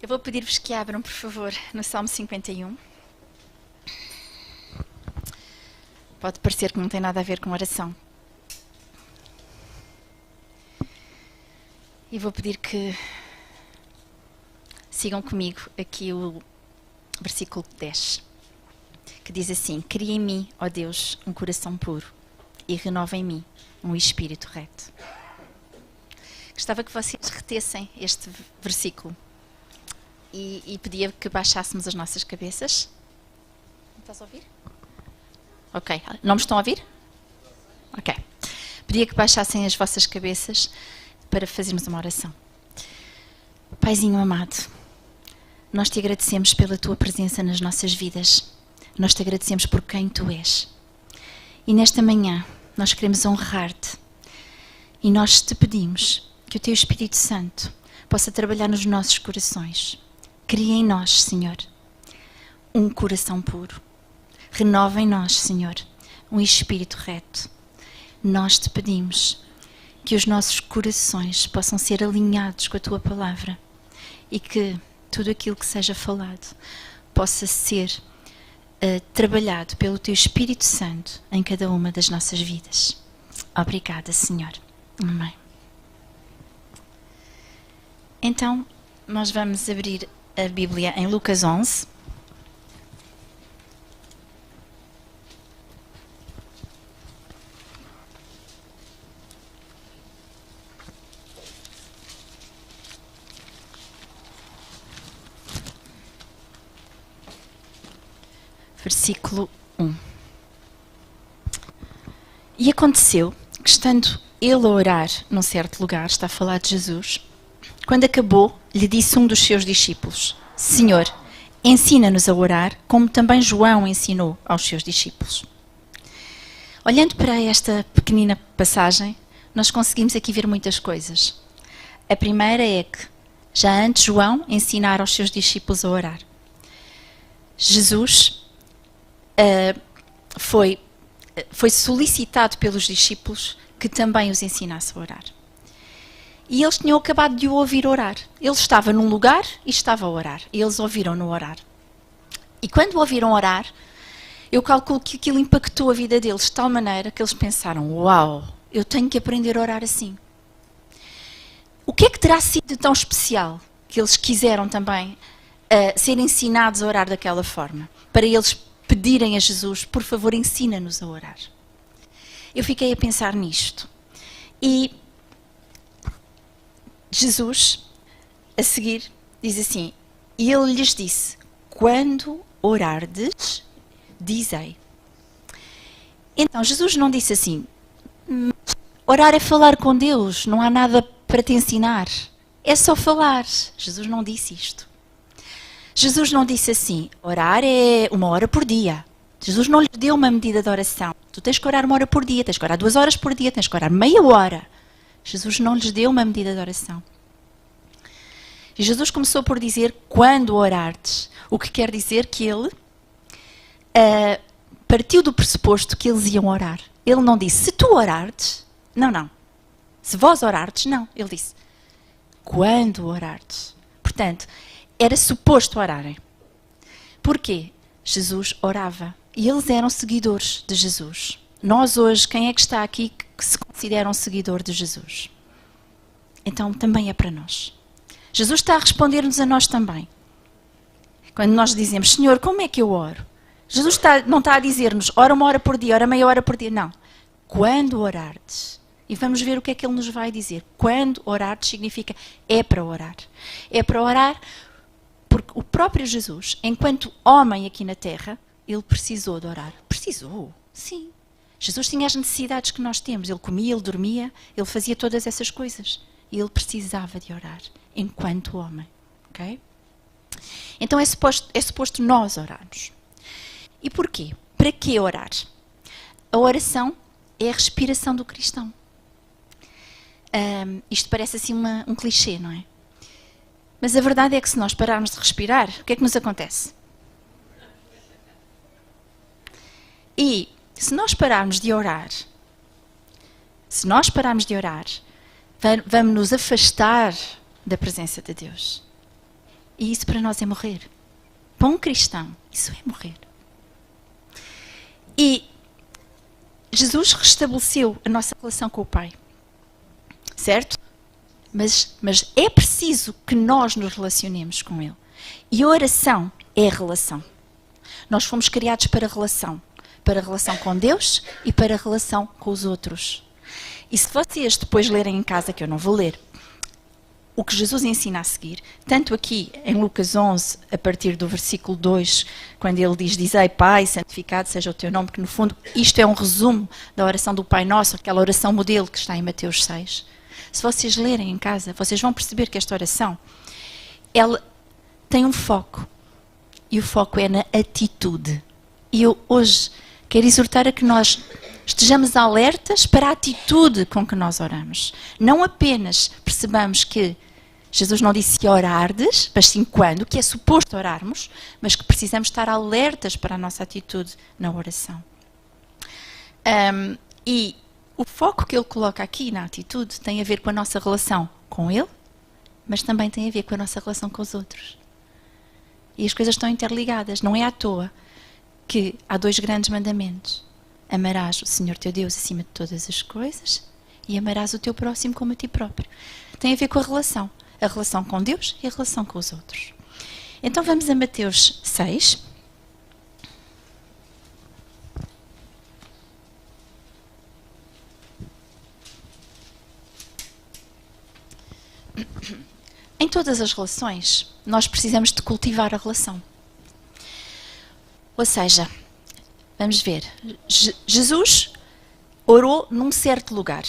Eu vou pedir-vos que abram, por favor, no Salmo 51. Pode parecer que não tem nada a ver com oração. E vou pedir que sigam comigo aqui o versículo 10, que diz assim: Cria em mim, ó Deus, um coração puro e renova em mim um espírito reto. Gostava que vocês retessem este versículo e pedia que baixássemos as nossas cabeças. Estás a ouvir? Ok. Não me estão a ouvir? Ok. Pedia que baixassem as vossas cabeças para fazermos uma oração. Paizinho amado, nós te agradecemos pela tua presença nas nossas vidas. Nós te agradecemos por quem tu és. E nesta manhã nós queremos honrar-te. E nós te pedimos que o teu Espírito Santo possa trabalhar nos nossos corações. Cria em nós, Senhor, um coração puro. Renova em nós, Senhor, um espírito reto. Nós te pedimos que os nossos corações possam ser alinhados com a tua palavra e que tudo aquilo que seja falado possa ser trabalhado pelo teu Espírito Santo em cada uma das nossas vidas. Obrigada, Senhor. Amém. Então, nós vamos abrir a Bíblia em Lucas 11. Versículo 1. E aconteceu que, estando ele a orar num certo lugar, está a falar de Jesus, quando acabou, lhe disse um dos seus discípulos: Senhor, ensina-nos a orar, como também João ensinou aos seus discípulos. Olhando para esta pequenina passagem, nós conseguimos aqui ver muitas coisas. A primeira é que, já antes João ensinara aos seus discípulos a orar. Jesus foi solicitado pelos discípulos que também os ensinasse a orar. E eles tinham acabado de o ouvir orar. Ele estava num lugar e estava a orar. E eles ouviram-no orar. E quando o ouviram orar, eu calculo que aquilo impactou a vida deles de tal maneira que eles pensaram: uau, eu tenho que aprender a orar assim. O que é que terá sido tão especial que eles quiseram também ser ensinados a orar daquela forma? Para eles pedirem a Jesus: por favor, ensina-nos a orar. Eu fiquei a pensar nisto. E Jesus, a seguir, diz assim: e ele lhes disse: quando orardes, dizei. Então, Jesus não disse assim: orar é falar com Deus, não há nada para te ensinar. É só falar. Jesus não disse isto. Jesus não disse assim: orar é 1 hora por dia. Jesus não lhe deu uma medida de oração. Tu tens que orar 1 hora por dia, tens que orar 2 horas por dia, tens que orar meia hora. Jesus não lhes deu uma medida de oração. E Jesus começou por dizer: quando orardes. O que quer dizer que ele partiu do pressuposto que eles iam orar. Ele não disse: se tu orardes. Não. Se vós orardes, não. Ele disse: quando orardes. Portanto, era suposto orarem. Porquê? Jesus orava. E eles eram seguidores de Jesus. Nós hoje, quem é que está aqui que se considera um seguidor de Jesus? Então também é para nós. Jesus está a responder-nos a nós também. Quando nós dizemos: Senhor, como é que eu oro? Jesus não está a dizer-nos: ora 1 hora por dia, ora meia hora por dia. Não. Quando orardes. E vamos ver o que é que ele nos vai dizer. Quando orardes significa é para orar. É para orar porque o próprio Jesus, enquanto homem aqui na terra, ele precisou de orar. Precisou? Sim. Jesus tinha as necessidades que nós temos. Ele comia, ele dormia, ele fazia todas essas coisas. E ele precisava de orar enquanto homem. Ok? Então é suposto nós orarmos. E porquê? Para que orar? A oração é a respiração do cristão. Isto parece assim um clichê, não é? Mas a verdade é que se nós pararmos de respirar, o que é que nos acontece? E se nós pararmos de orar, vamos nos afastar da presença de Deus. E isso para nós é morrer. Para um cristão, isso é morrer. E Jesus restabeleceu a nossa relação com o Pai. Certo? Mas é preciso que nós nos relacionemos com Ele. E a oração é a relação. Nós fomos criados para a relação. Para a relação com Deus e para a relação com os outros. E se vocês depois lerem em casa, que eu não vou ler, o que Jesus ensina a seguir, tanto aqui em Lucas 11, a partir do versículo 2, quando ele diz, dizei, Pai, santificado seja o teu nome, que no fundo isto é um resumo da oração do Pai Nosso, aquela oração modelo que está em Mateus 6. Se vocês lerem em casa, vocês vão perceber que esta oração, ela tem um foco. E o foco é na atitude. E eu hoje quero exortar a que nós estejamos alertas para a atitude com que nós oramos. Não apenas percebamos que Jesus não disse orardes, mas sim quando, que é suposto orarmos, mas que precisamos estar alertas para a nossa atitude na oração. E o foco que ele coloca aqui na atitude tem a ver com a nossa relação com ele, mas também tem a ver com a nossa relação com os outros. E as coisas estão interligadas. Não é à toa que há 2 grandes mandamentos. Amarás o Senhor teu Deus acima de todas as coisas e amarás o teu próximo como a ti próprio. Tem a ver com a relação com Deus e a relação com os outros. Então vamos a Mateus 6. Em todas as relações, nós precisamos de cultivar a relação. Ou seja, vamos ver, Jesus orou num certo lugar,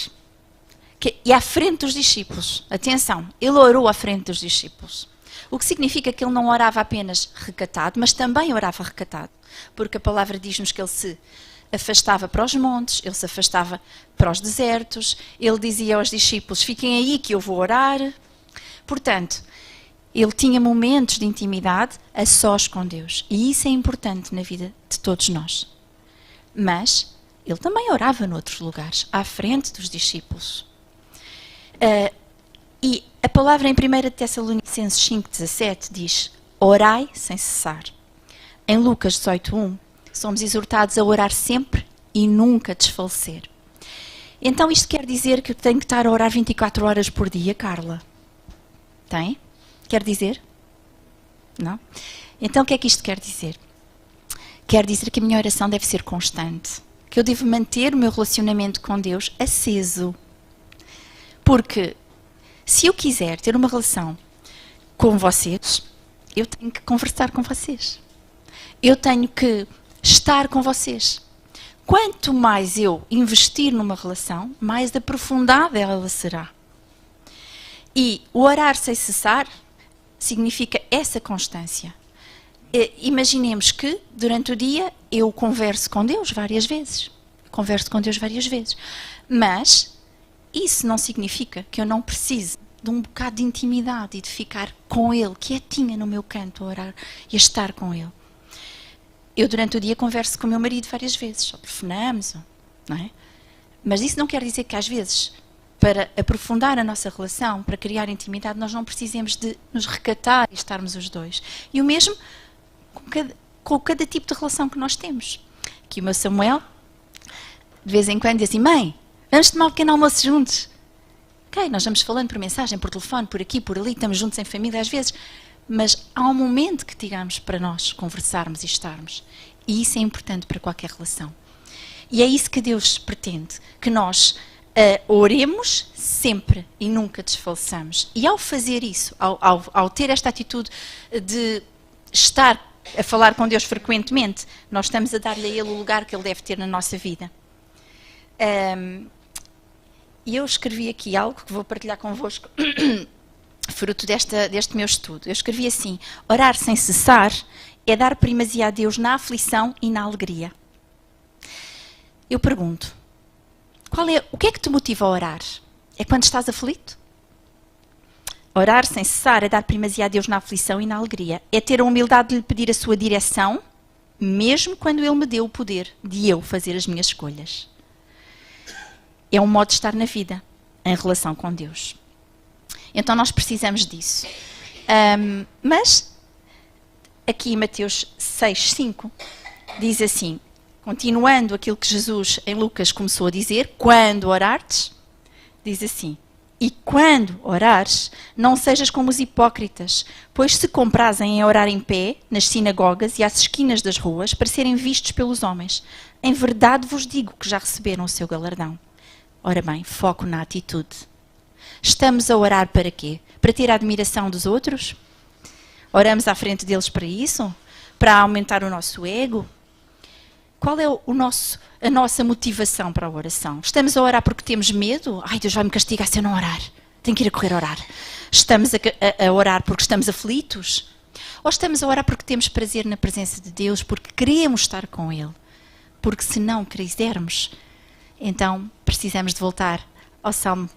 e à frente dos discípulos. Atenção, ele orou à frente dos discípulos. O que significa que ele não orava apenas recatado, mas também orava recatado. Porque a palavra diz-nos que ele se afastava para os montes, ele se afastava para os desertos, ele dizia aos discípulos, fiquem aí que eu vou orar. Portanto, ele tinha momentos de intimidade a sós com Deus. E isso é importante na vida de todos nós. Mas ele também orava noutros lugares, à frente dos discípulos. E a palavra em 1 Tessalonicenses 5,17 diz, orai sem cessar. Em Lucas 18,1, somos exortados a orar sempre e nunca desfalecer. Então isto quer dizer que eu tenho que estar a orar 24 horas por dia, Carla? Tem? Quer dizer? Não? Então o que é que isto quer dizer? Quer dizer que a minha oração deve ser constante. Que eu devo manter o meu relacionamento com Deus aceso. Porque se eu quiser ter uma relação com vocês, eu tenho que conversar com vocês. Eu tenho que estar com vocês. Quanto mais eu investir numa relação, mais aprofundada ela será. E o orar sem cessar significa essa constância. Imaginemos que durante o dia eu converso com Deus várias vezes. Mas isso não significa que eu não precise de um bocado de intimidade e de ficar com Ele, quietinha no meu canto, a orar e a estar com Ele. Eu durante o dia converso com o meu marido várias vezes, ou telefonamos, não é? Mas isso não quer dizer que às vezes, para aprofundar a nossa relação, para criar intimidade, nós não precisemos de nos recatar e estarmos os dois. E o mesmo com cada tipo de relação que nós temos. Aqui o meu Samuel, de vez em quando, diz assim, mãe, vamos tomar um pequeno almoço juntos. Ok, nós vamos falando por mensagem, por telefone, por aqui, por ali, estamos juntos em família às vezes, mas há um momento que tiramos para nós conversarmos e estarmos. E isso é importante para qualquer relação. E é isso que Deus pretende, que nós oremos sempre e nunca desfaleçamos. E ao fazer isso, ao ter esta atitude de estar a falar com Deus frequentemente, nós estamos a dar-lhe a Ele o lugar que Ele deve ter na nossa vida. E eu escrevi aqui algo que vou partilhar convosco, fruto deste meu estudo. Eu escrevi assim, orar sem cessar é dar primazia a Deus na aflição e na alegria. Eu pergunto, o que é que te motiva a orar? É quando estás aflito? Orar sem cessar é dar primazia a Deus na aflição e na alegria. É ter a humildade de lhe pedir a sua direção, mesmo quando Ele me deu o poder de eu fazer as minhas escolhas. É um modo de estar na vida, em relação com Deus. Então nós precisamos disso. Mas aqui em Mateus 6:5, diz assim, continuando aquilo que Jesus em Lucas começou a dizer, quando orares, diz assim, e quando orares, não sejas como os hipócritas, pois se comprazem em orar em pé, nas sinagogas e às esquinas das ruas, para serem vistos pelos homens. Em verdade vos digo que já receberam o seu galardão. Ora bem, foco na atitude. Estamos a orar para quê? Para ter a admiração dos outros? Oramos à frente deles para isso? Para aumentar o nosso ego? Qual é a nossa motivação para a oração? Estamos a orar porque temos medo? Ai, Deus vai me castigar se eu não orar. Tenho que ir a correr a orar. Estamos a orar porque estamos aflitos? Ou estamos a orar porque temos prazer na presença de Deus, porque queremos estar com Ele? Porque se não quisermos, então precisamos de voltar ao salmo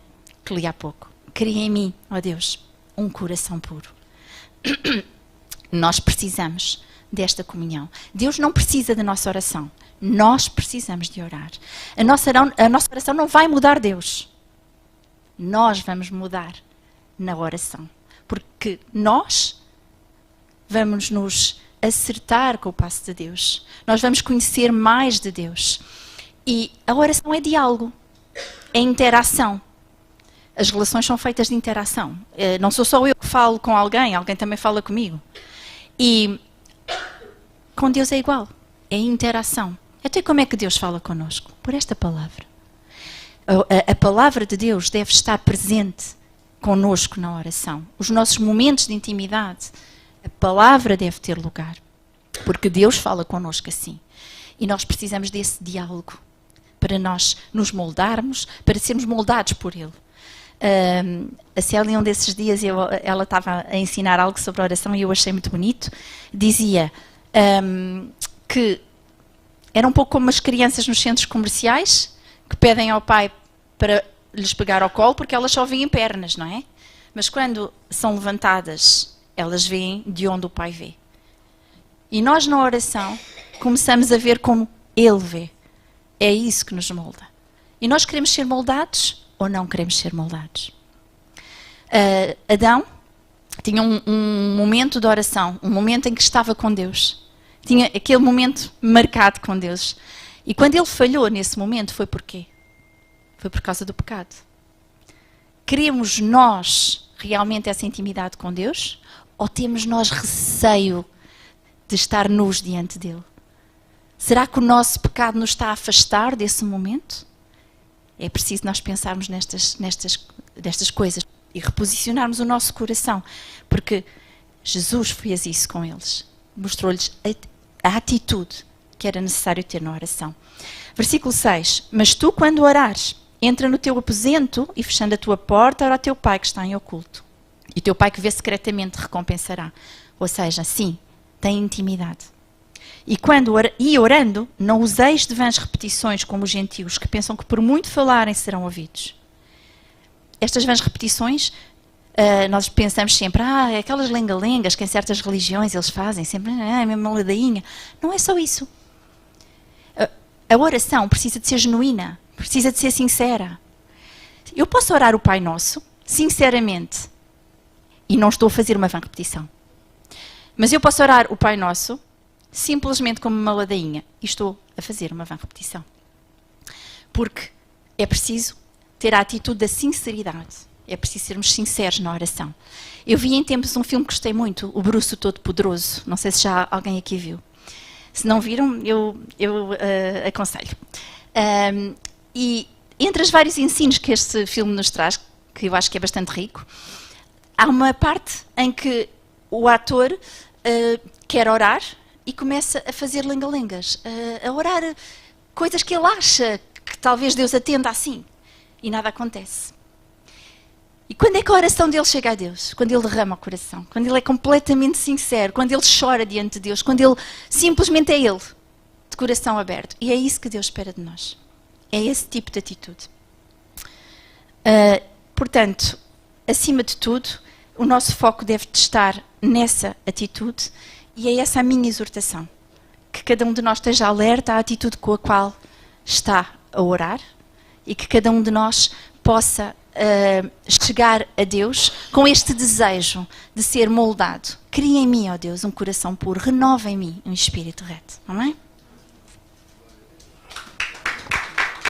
que li há pouco. Cria em mim, ó Deus, um coração puro. Nós precisamos desta comunhão. Deus não precisa da nossa oração. Nós precisamos de orar. A nossa oração não vai mudar Deus. Nós vamos mudar na oração. Porque nós vamos nos acertar com o passo de Deus. Nós vamos conhecer mais de Deus. E a oração é diálogo. É interação. As relações são feitas de interação. Não sou só eu que falo com alguém também fala comigo. E com Deus é igual. É interação. Até como é que Deus fala connosco? Por esta palavra. A palavra de Deus deve estar presente connosco na oração. Os nossos momentos de intimidade, a palavra deve ter lugar. Porque Deus fala connosco assim. E nós precisamos desse diálogo para nós nos moldarmos, para sermos moldados por Ele. A Célia, um desses dias, ela estava a ensinar algo sobre a oração e eu achei muito bonito. Dizia que era um pouco como as crianças nos centros comerciais que pedem ao pai para lhes pegar ao colo porque elas só veem pernas, não é? Mas quando são levantadas, elas veem de onde o pai vê. E nós na oração começamos a ver como Ele vê. É isso que nos molda. E nós queremos ser moldados ou não queremos ser moldados? Adão tinha um momento de oração, um momento em que estava com Deus. Tinha aquele momento marcado com Deus. E quando ele falhou nesse momento, foi por quê? Foi por causa do pecado. Queremos nós realmente essa intimidade com Deus? Ou temos nós receio de estar nus diante dele? Será que o nosso pecado nos está a afastar desse momento? É preciso nós pensarmos nestas coisas e reposicionarmos o nosso coração, porque Jesus fez isso com eles. Mostrou-lhes a atitude que era necessário ter na oração. Versículo 6. Mas tu, quando orares, entra no teu aposento e, fechando a tua porta, ora ao teu pai que está em oculto. E o teu pai que vê secretamente recompensará. Ou seja, sim, tem intimidade. E orando, não useis de vãs repetições como os gentios, que pensam que por muito falarem serão ouvidos. Estas vãs repetições, nós pensamos sempre, aquelas lenga-lengas que em certas religiões eles fazem, sempre, a mesma ladainha. Não é só isso. A oração precisa de ser genuína, precisa de ser sincera. Eu posso orar o Pai Nosso, sinceramente, e não estou a fazer uma vã repetição. Mas eu posso orar o Pai Nosso, simplesmente como uma ladainha, e estou a fazer uma vã repetição. Porque é preciso ter a atitude da sinceridade. É preciso sermos sinceros na oração. Eu vi em tempos um filme que gostei muito, O Bruço Todo-Poderoso. Não sei se já alguém aqui viu. Se não viram, eu aconselho. E entre os vários ensinos que este filme nos traz, que eu acho que é bastante rico, há uma parte em que o ator quer orar e começa a fazer lenga-lengas, a orar coisas que ele acha que talvez Deus atenda assim. E nada acontece. E quando é que a oração dele chega a Deus? Quando ele derrama o coração, quando ele é completamente sincero, quando ele chora diante de Deus, quando ele simplesmente é ele, de coração aberto. E é isso que Deus espera de nós. É esse tipo de atitude. Portanto, acima de tudo, o nosso foco deve estar nessa atitude e é essa a minha exortação. Que cada um de nós esteja alerta à atitude com a qual está a orar e que cada um de nós possa chegar a Deus com este desejo de ser moldado Cria em mim, ó Deus, um coração puro. Renova em mim um espírito reto. Amém?